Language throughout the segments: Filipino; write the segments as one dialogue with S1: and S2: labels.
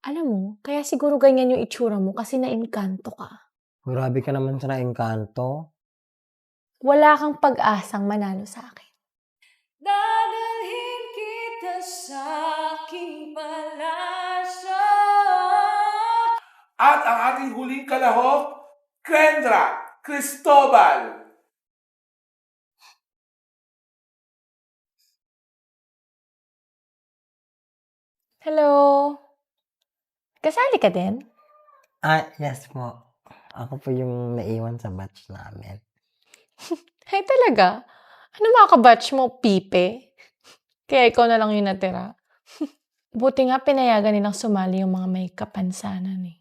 S1: Alam mo, kaya siguro ganyan yung itsura mo kasi naengkanto ka.
S2: Grabe ka naman sa naengkanto.
S1: Wala kang pag-asang manalo sa akin.
S3: Dadalhin kita sa aking palasyo.
S4: At ang ating huling kalahok, Kendra Cristobal.
S1: Hello? Kasali ka din?
S2: Yes po. Ako po yung naiwan sa batch namin.
S1: Ay talaga? Ano mga kabatch mo, pipe? Kaya ikaw na lang yung natira. Buti nga pinayagan nilang sumali yung mga may kapansanan eh.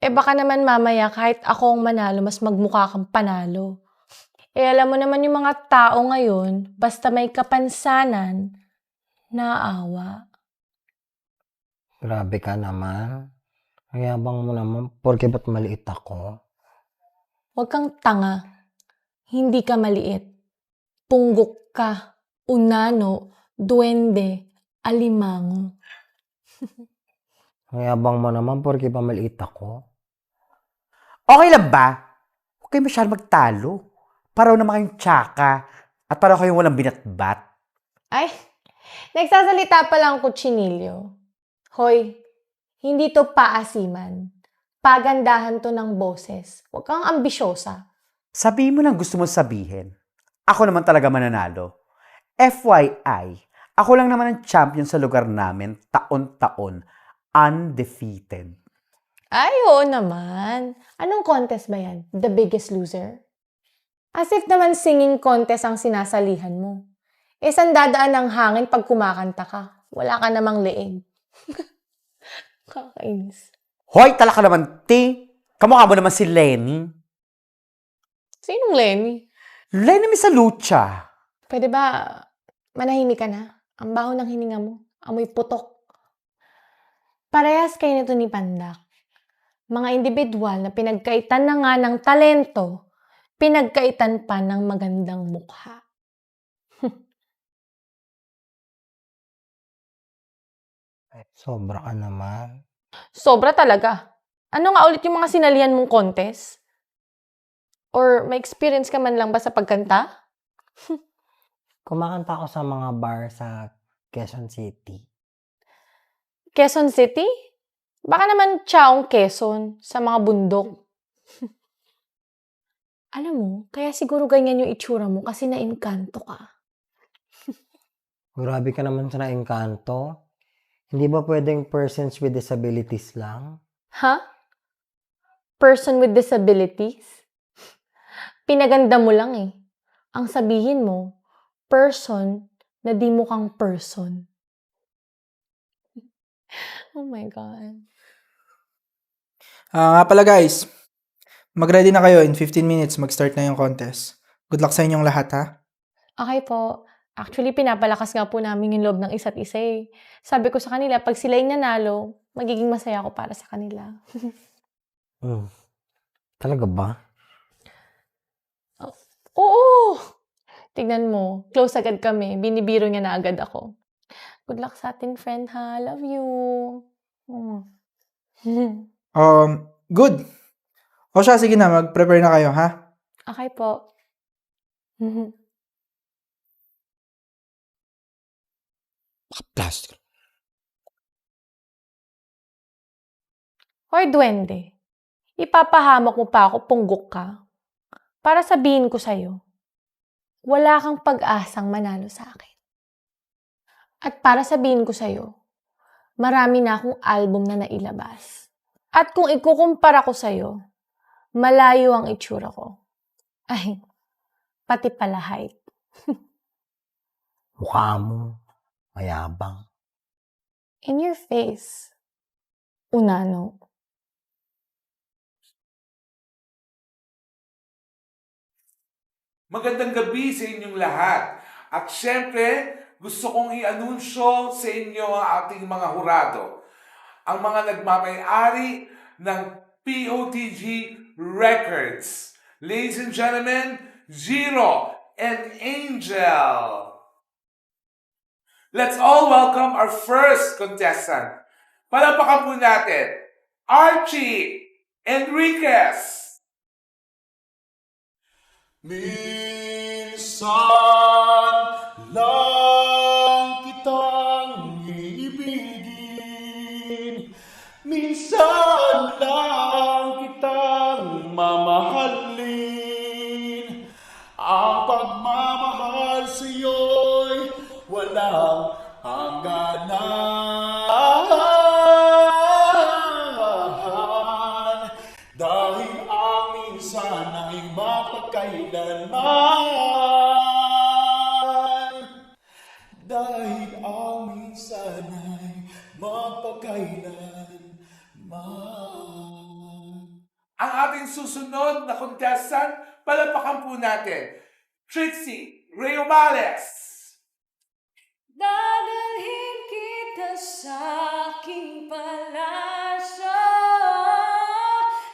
S1: Eh baka naman mamaya kahit ako ang manalo, mas magmukha kang panalo. Eh alam mo naman yung mga tao ngayon, basta may kapansanan, naawa.
S2: Grabe ka naman. Ang yabang mo naman, porke ba't maliit ako?
S1: Huwag kang tanga. Hindi ka maliit. Punggok ka. Unano, duwende, alimango.
S2: Ang yabang mo naman, porke ba maliit ako?
S5: Okay lang ba? Huwag kayo masyadong magtalo. Paraw naman kayong tsaka at paraw kayong walang binatbat.
S1: Ay, nagsasalita pa lang kutsinilyo. Hoy, hindi to paasiman. Pagandahan to ng boses. Huwag kang ambisyosa.
S5: Sabihin mo lang gusto mong sabihin. Ako naman talaga mananalo. FYI, ako lang naman ang champion sa lugar namin taon-taon. Undefeated.
S1: Ay, oo naman. Anong contest ba yan? The Biggest Loser? As if naman singing contest ang sinasalihan mo. Eh, saan dadaan ng hangin pag kumakanta ka? Wala ka namang leeg. Kakainis.
S5: Hoy, talaka naman, ti! Kamukha mo naman si Lenny.
S1: Sinong Lenny?
S5: Lenny Misalucha.
S1: Pwede ba manahimik ka na? Ang baho ng hininga mo. Amoy putok. Parehas kayo nito ni Pandak. Mga individual na pinagkaitan na nga ng talento, pinagkaitan pa ng magandang mukha.
S2: Sobra ka naman.
S1: Sobra talaga. Ano nga ulit yung mga sinalihan mong contest? Or may experience ka man lang ba sa pagkanta?
S2: Kumakanta ako sa mga bar sa Quezon City.
S1: Quezon City? Baka naman Chaong Quezon sa mga bundok. Alam mo, kaya siguro ganyan yung itsura mo kasi naengkanto ka.
S2: Grabe ka naman sa naengkanto. Hindi ba pwedeng persons with disabilities lang?
S1: Ha? Person with disabilities? Pinaganda mo lang eh. Ang sabihin mo, person na di mo kang person. Oh my God.
S6: Nga pala guys, mag-ready na kayo. In 15 minutes, mag-start na yung contest. Good luck sa inyong lahat ha.
S1: Okay po. Actually, pinapalakas nga po namin yung loob ng isa't isa eh. Sabi ko sa kanila, pag sila yung nanalo, magiging masaya ako para sa kanila.
S2: Talaga ba?
S1: Oo! Tignan mo, close agad kami. Binibiro niya na agad ako. Good luck sa atin, friend ha. Love you.
S6: Good. O siya, sige na, mag-prepare na kayo ha.
S1: Okay po.
S5: Plastic.
S1: Hoy, duwende. Ipapahamak mo pa ako, punggok ka. Para sabihin ko sa'yo, wala kang pag-asang manalo sa akin. At para sabihin ko sa'yo, marami na akong album na nailabas. At kung ikukumpara ko sa'yo, malayo ang itsura ko. Ay, pati pala height.
S2: Mukha mo. Mayabang.
S1: In your face. Unano.
S4: Magandang gabi sa inyong lahat. At syempre, gusto kong i-anunsyo sa inyo ang ating mga hurado. Ang mga nagmamay-ari ng POTG Records. Ladies and gentlemen, Zero and Angel. Let's all welcome our first contestant. Palapakan po natin, Archie Enriquez.
S7: Minsan lang kitang iibigin, minsan lang kitang mamahalin. Ang pagmamahal sa'yo'y walang hangganan, dahil ang minsan ay mapagkailanman. Dahil ang minsan ay mapagkailanman.
S4: Ang ating susunod na contestant, palapakan po natin, Trixie Reyomales.
S3: Dadalhin kita sa aking palasyo,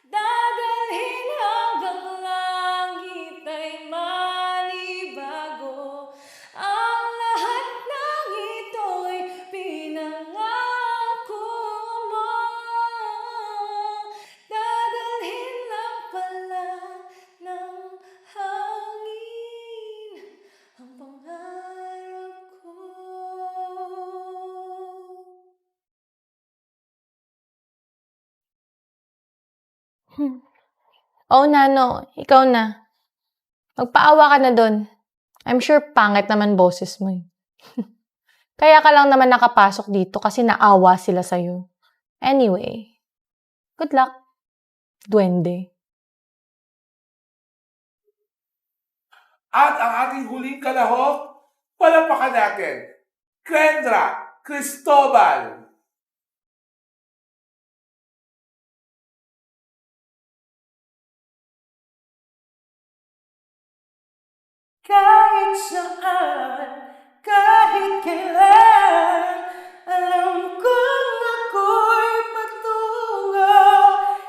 S3: dadalhin hanggang langit ay manibago. Ang lahat ng ito'y pinangako mo, dadalhin lang pala ng hangin ang pangarap ko.
S1: Oh, Nano, ikaw na. Magpaawa ka na dun. I'm sure pangit naman boses mo eh. Kaya ka lang naman nakapasok dito kasi naawa sila sa'yo. Anyway, good luck, duwende.
S4: At ang ating huling kalahok, palapakan natin, Kendra Cristobal.
S3: Kahit saan, kahit kailan, alam kong ako'y patungo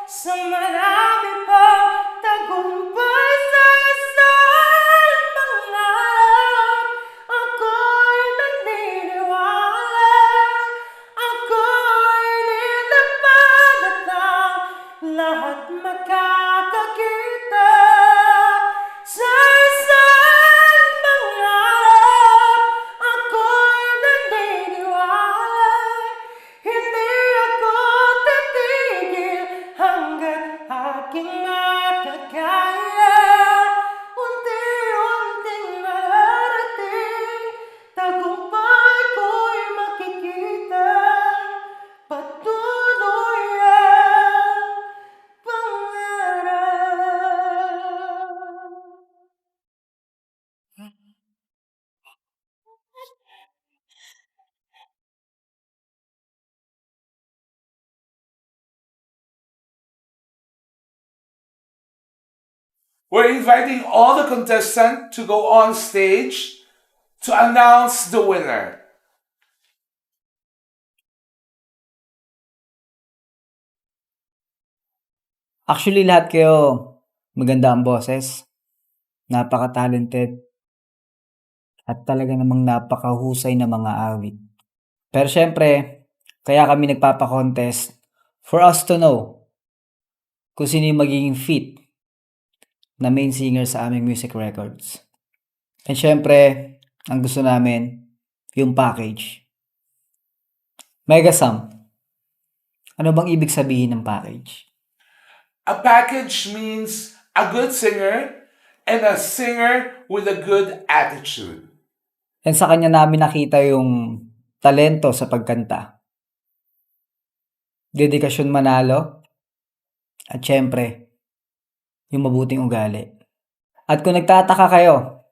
S3: sa marami pang tagumpay sa isang pangarap. Ako'y naniniwala, ako'y nilapad at ang lahat makakakita sa isang pangarap. Ako'y naniniwala, hindi ako titigil hanggat aking makakaya. Unti-unting mararating, tagumpay ko'y makikita. Patuloy ang pangarap.
S4: We're inviting all the contestants to go on stage to announce the winner.
S8: Actually, lahat kayo maganda ang boses. Napaka-talented. At talaga namang napakahusay na mga awit. Pero syempre, kaya kami nagpapa-contest for us to know kung sino yung magiging fit na main singer sa aming music records. And syempre, ang gusto namin, yung package. Megasum. Ano bang ibig sabihin ng package?
S4: A package means a good singer and a singer with a good attitude.
S8: And sa kanya namin nakita yung talento sa pagkanta. Dedikasyon manalo. At syempre, yung mabuting ugali. At kung nagtataka kayo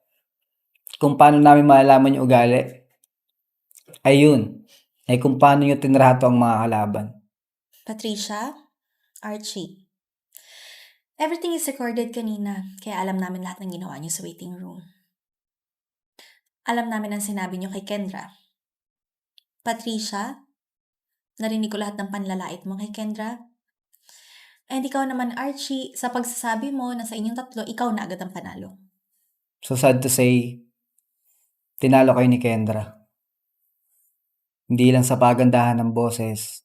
S8: kung paano namin malalaman yung ugali, ayun, ay kung paano nyo tinrato ang mga kalaban.
S9: Patricia, Archie. Everything is recorded kanina, kaya alam namin lahat ng ginawa niyo sa waiting room. Alam namin ang sinabi niyo kay Kendra. Patricia, narinig ko lahat ng panlalait mo kay Kendra. And ikaw naman, Archie, sa pagsasabi mo na sa inyong tatlo, ikaw na agad ang panalo.
S8: So sad to say, tinalo kayo ni Kendra. Hindi lang sa pagandahan ng boses,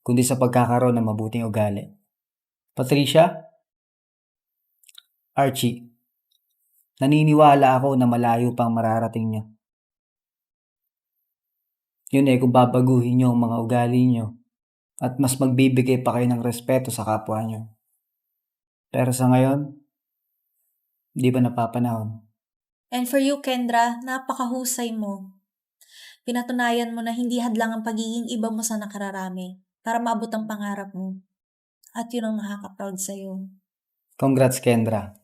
S8: kundi sa pagkakaroon ng mabuting ugali. Patricia? Archie, naniniwala ako na malayo pang mararating niyo. Yun kung babaguhin niyo ang mga ugali niyo at mas magbibigay pa kayo ng respeto sa kapwa niyo. Pero sa ngayon, di ba napapanahon?
S9: And for you, Kendra, napakahusay mo. Pinatunayan mo na hindi hadlang ang pagiging iba mo sa nakararami para maabot ang pangarap mo. At yun ang nakaka-proud sa'yo.
S8: Congrats, Kendra.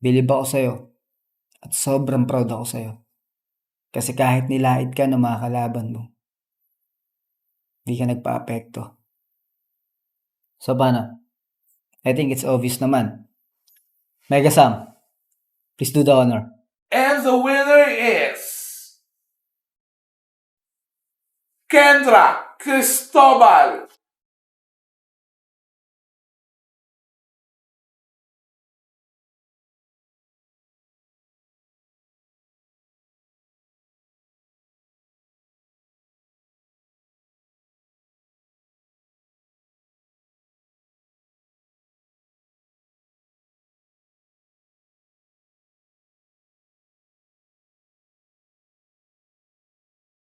S8: Bilib ako sa'yo. At sobrang proud ako sa'yo. Kasi kahit nilait ka ng mga kalaban mo, di ka nagpa-apekto. So, paano? I think it's obvious naman. Mega Sam, please do the honor.
S4: And the winner is Kendra Cristobal.